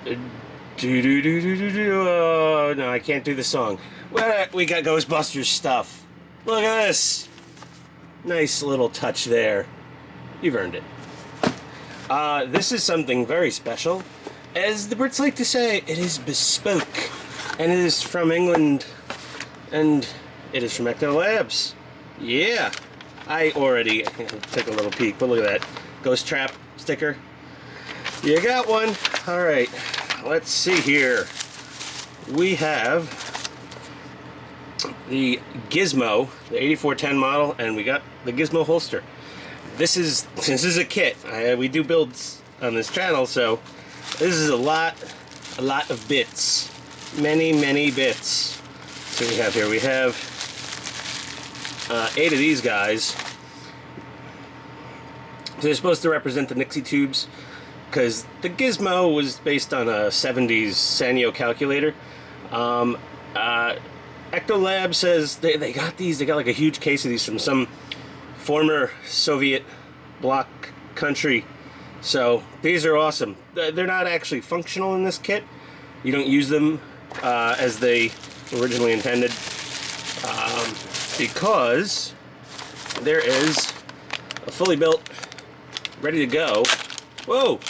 No, I can't do the song. We got Ghostbusters stuff. Look at this. Nice little touch there. You've earned it. This is something very special. As the Brits like to say, it is bespoke. And it is from England. And it is from EctoLabs. Yeah. I already took a little peek, but look at that. Ghost Trap sticker. You got one. Alright. Let's see here. We have the Gizmo, the 8410 model, and we got the Gizmo holster. This is a kit. We do builds on this channel, so this is a lot of bits. Many bits. So we have here, we have 8 of these guys. So they're supposed to represent the Nixie tubes, because the Gizmo was based on a 70s Sanyo calculator. EctoLabs says they got these, they got like a huge case of these from some former Soviet bloc country. So these are awesome. They're not actually functional in this kit. You don't use them as they originally intended, because there is a fully built, ready to go. Whoa!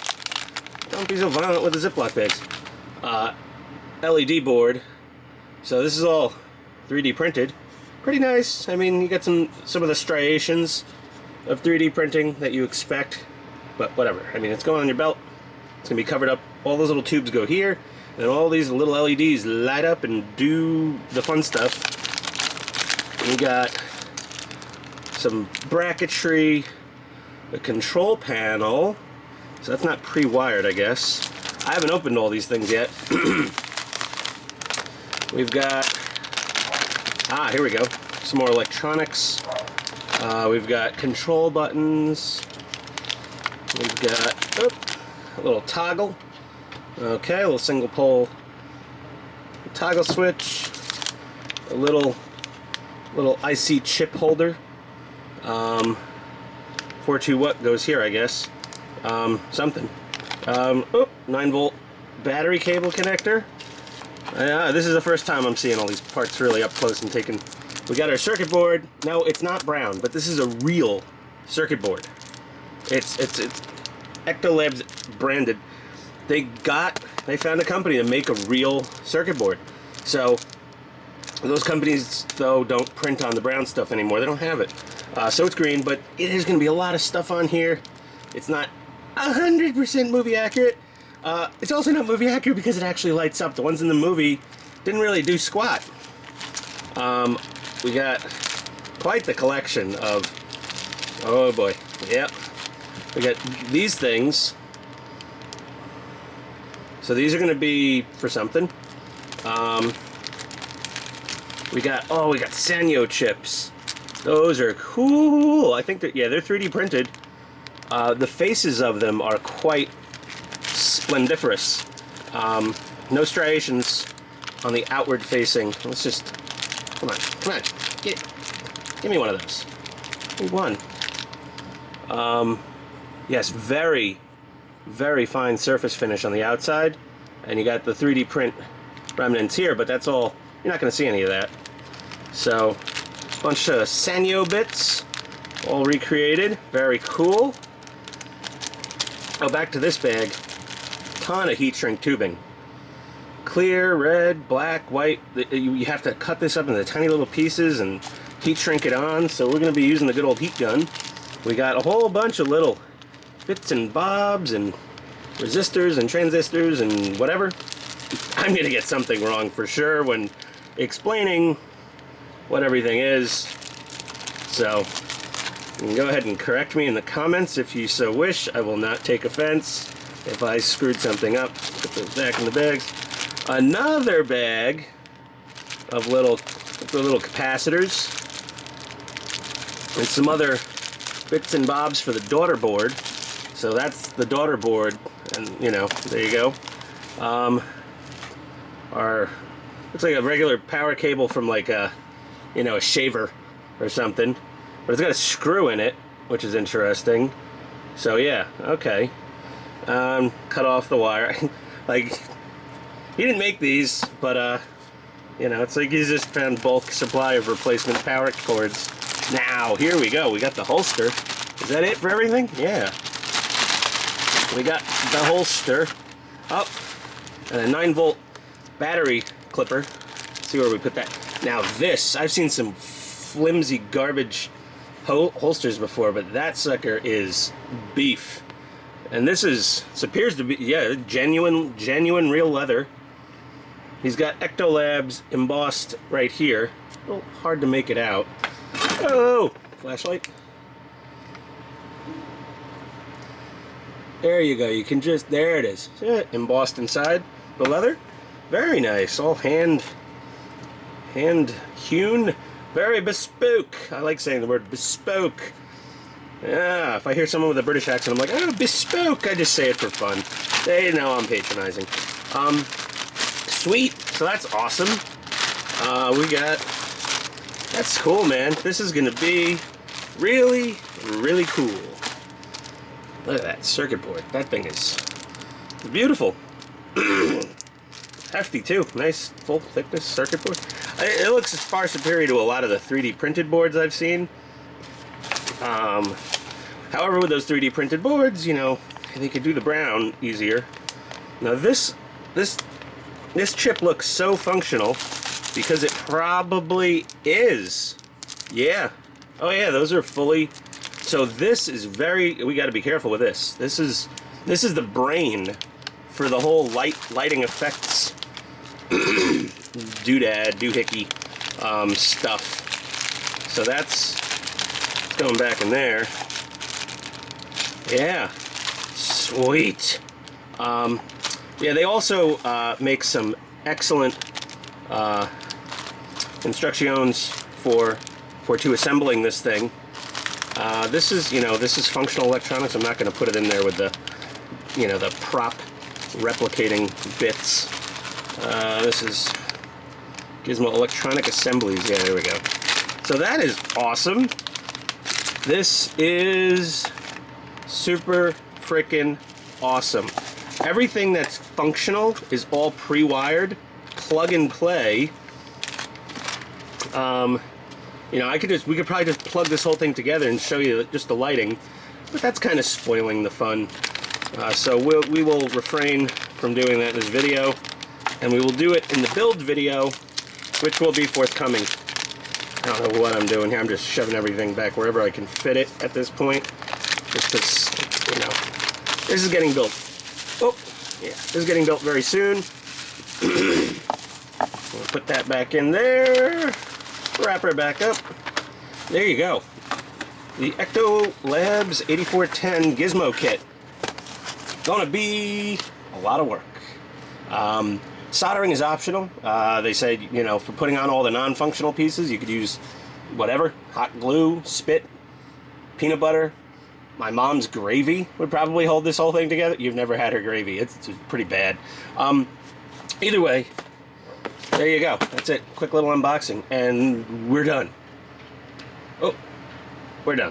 Don't be so violent with the Ziploc bags. LED board. So this is all 3D printed. Pretty nice. I mean, you get some of the striations of 3D printing that you expect, but whatever. I mean, it's going on your belt. It's gonna be covered up. All those little tubes go here, and all these little LEDs light up and do the fun stuff. We got some bracketry, a control panel. So that's not pre-wired, I guess. I haven't opened all these things yet. We've got, here we go. Some more electronics. We've got control buttons. We've got a little toggle. Okay, a little single pole toggle switch. A little IC chip holder. 4-2 what goes here, I guess. Something. 9-volt battery cable connector. This is the first time I'm seeing all these parts really up close and taken. We got our circuit board. No, it's not brown, but this is a real circuit board. It's EctoLabs branded. They found a company to make a real circuit board. So those companies, though, don't print on the brown stuff anymore. They don't have it. So it's green, but it is going to be a lot of stuff on here. It's not 100% movie accurate. It's also not movie accurate because it actually lights up. The ones in the movie didn't really do squat. We got quite the collection of, oh boy, yep. We got these things. So these are going to be for something. We got Sanyo chips. Those are cool. I think they're 3D printed. The faces of them are quite splendiferous. No striations on the outward facing. Let's just, come on, give me one of those. Give me one. Yes, very fine surface finish on the outside, and you got the 3D print remnants here, but that's all, you're not going to see any of that. So, a bunch of Sanyo bits, all recreated, very cool. Oh, back to this bag. Ton of heat shrink tubing. Clear, red, black, white. You have to cut this up into tiny little pieces and heat shrink it on, so we're going to be using the good old heat gun. We got a whole bunch of little bits and bobs and resistors and transistors and whatever. I'm going to get something wrong for sure when explaining what everything is. So, you can go ahead and correct me in the comments if you so wish. I will not take offense if I screwed something up. Put those back in the bags. Another bag of little capacitors and some other bits and bobs for the daughter board. So that's the daughter board, and there you go. Looks like a regular power cable from like a shaver or something, but it's got a screw in it, which is interesting. So yeah, okay. Cut off the wire. Like, he didn't make these, but you know, it's like he's just found bulk supply of replacement power cords. Now, here we go. We got the holster. Is that it for everything? Yeah. We got the holster. Oh, and a 9-volt battery clipper. Let's see where we put that. Now this, I've seen some flimsy garbage holsters before, but that sucker is beef. And this appears to be, yeah, genuine real leather. He's got EctoLabs embossed right here. A little hard to make it out. Oh, flashlight. There you go. You can just, there it is. Embossed inside the leather. Very nice. All hand hewn. Very bespoke. I like saying the word bespoke. Yeah, if I hear someone with a British accent, I'm like, oh, bespoke. I just say it for fun. They know I'm patronizing. Sweet. So that's awesome. We got, that's cool, man. This is going to be really, really cool. Look at that circuit board. That thing is beautiful. Hefty too. Nice full thickness circuit board. It looks far superior to a lot of the 3D printed boards I've seen. However, with those 3D printed boards, you know, they could do the brown easier. Now this chip looks so functional because it probably is. Yeah. Oh yeah, those are fully. So this is very. We got to be careful with this. This is the brain for the whole lighting effects. Doodad, doohickey stuff. So that's going back in there. Yeah, sweet. Yeah, they also make some excellent instructions for assembling this thing. This is functional electronics. I'm not going to put it in there with the, you know, the prop replicating bits. This is Gizmo electronic assemblies. Yeah, there we go. So that is awesome. This is super freaking awesome. Everything that's functional is all pre-wired, plug and play. You know, we could probably just plug this whole thing together and show you just the lighting, but that's kind of spoiling the fun. So we will refrain from doing that in this video, and we will do it in the build video, which will be forthcoming. I don't know what I'm doing here. I'm just shoving everything back wherever I can fit it at this point, just because, you know, this is getting built. Oh, yeah, this is getting built very soon. We'll put that back in there. Wrap her back up. There you go. The EctoLabs 8410 Gizmo kit. Gonna be a lot of work. Soldering is optional. They said, you know, for putting on all the non-functional pieces, you could use whatever. Hot glue, spit, peanut butter. My mom's gravy would probably hold this whole thing together. You've never had her gravy. It's pretty bad. Either way, there you go. That's it. Quick little unboxing. And we're done. Oh, we're done.